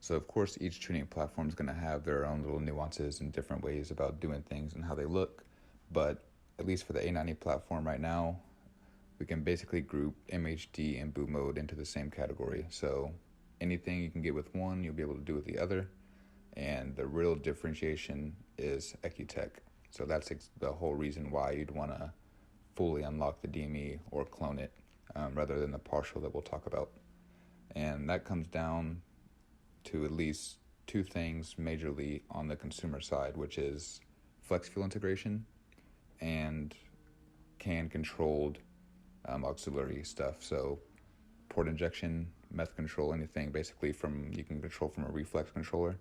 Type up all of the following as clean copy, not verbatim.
So of course, each tuning platform is going to have their own little nuances and different ways about doing things and how they look. But at least for the A90 platform right now, we can basically group MHD and boot mode into the same category. So anything you can get with one, you'll be able to do with the other. And the real differentiation is EcuTech. So that's the whole reason why you'd want to fully unlock the DME or clone it, rather than the partial that we'll talk about. And that comes down to at least two things majorly on the consumer side, which is flex fuel integration and CAN controlled auxiliary stuff. So port injection, meth control, anything basically you can control from a reflex controller.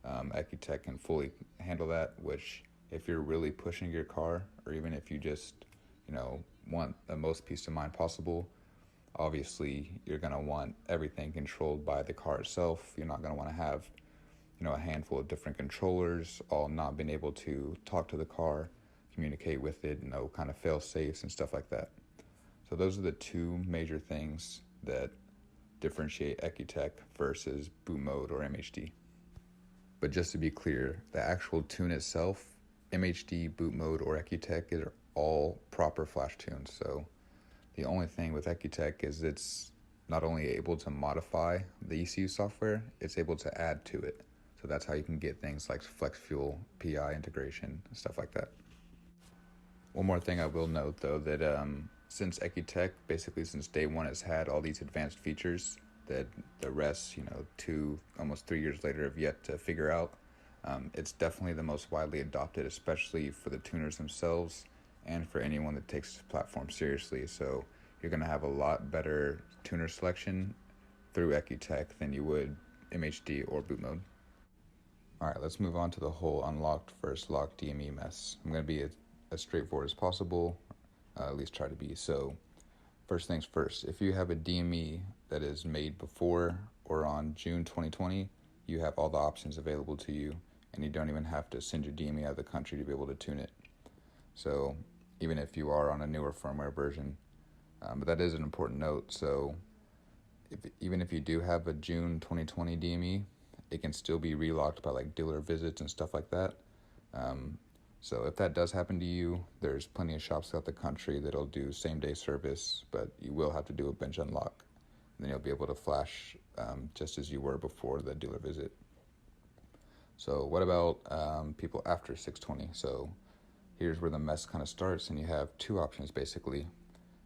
EcuTech can fully handle that, which if you're really pushing your car, or even if you just, want the most peace of mind possible, obviously you're going to want everything controlled by the car itself. You're not going to want to have, a handful of different controllers all not being able to talk to the car, communicate with it, kind of fail safes and stuff like that. So those are the two major things that differentiate EcuTech versus boot mode or MHD. But just to be clear, the actual tune itself, MHD, boot mode, or EcuTech, are all proper flash tunes. So the only thing with EcuTech is it's not only able to modify the ECU software, it's able to add to it. So that's how you can get things like flex fuel, PI integration, and stuff like that. One more thing I will note, though, that since EcuTech, basically since day one, has had all these advanced features that the rest, almost 3 years later, have yet to figure out. It's definitely the most widely adopted, especially for the tuners themselves and for anyone that takes this platform seriously. So you're going to have a lot better tuner selection through EcuTech than you would MHD or boot mode. All right, let's move on to the whole unlocked versus locked DME mess. I'm going to be as straightforward as possible, at least try to be. So first things first, if you have a DME that is made before or on June 2020, you have all the options available to you, and you don't even have to send your DME out of the country to be able to tune it. So even if you are on a newer firmware version, but that is an important note. So even if you do have a June 2020 DME, it can still be relocked by like dealer visits and stuff like that. So if that does happen to you, there's plenty of shops throughout the country that'll do same-day service, but you will have to do a bench unlock. And then you'll be able to flash just as you were before the dealer visit. So what about people after 620? So here's where the mess kind of starts, and you have two options basically,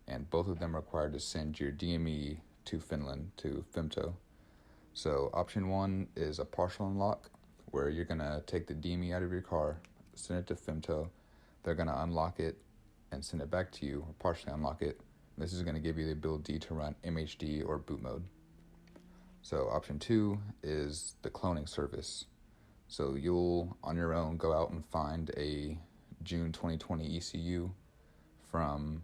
and both of them require to send your DME to Finland, to Femto. So option one is a partial unlock, where you're going to take the DME out of your car, send it to Femto. They're going to unlock it and send it back to you, or partially unlock it. This is going to give you the ability to run MHD or boot mode. So option two is the cloning service. So you'll, on your own, go out and find a June 2020 ECU from,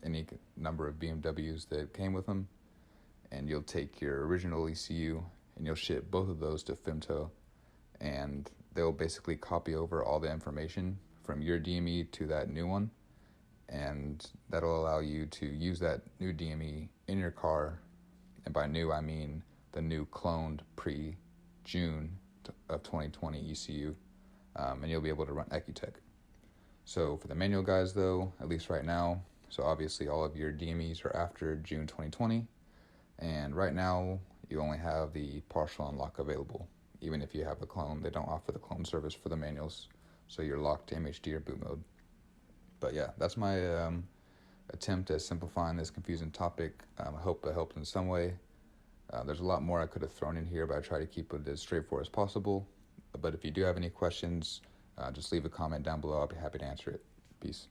any number of BMWs that came with them, and you'll take your original ECU and you'll ship both of those to Femto, and they'll basically copy over all the information from your DME to that new one, and that'll allow you to use that new DME in your car. And by new, I mean the new cloned pre-June of 2020 ECU, and you'll be able to run EcuTech. So for the manual guys, though, at least right now, so obviously all of your DMEs are after June 2020, and right now you only have the partial unlock available. Even if you have the clone, they don't offer the clone service for the manuals, so you're locked to MHD or boot mode. But yeah, that's my attempt at simplifying this confusing topic. I hope it helped in some way. There's a lot more I could have thrown in here, but I try to keep it as straightforward as possible. But if you do have any questions, just leave a comment down below. I'll be happy to answer it. Peace.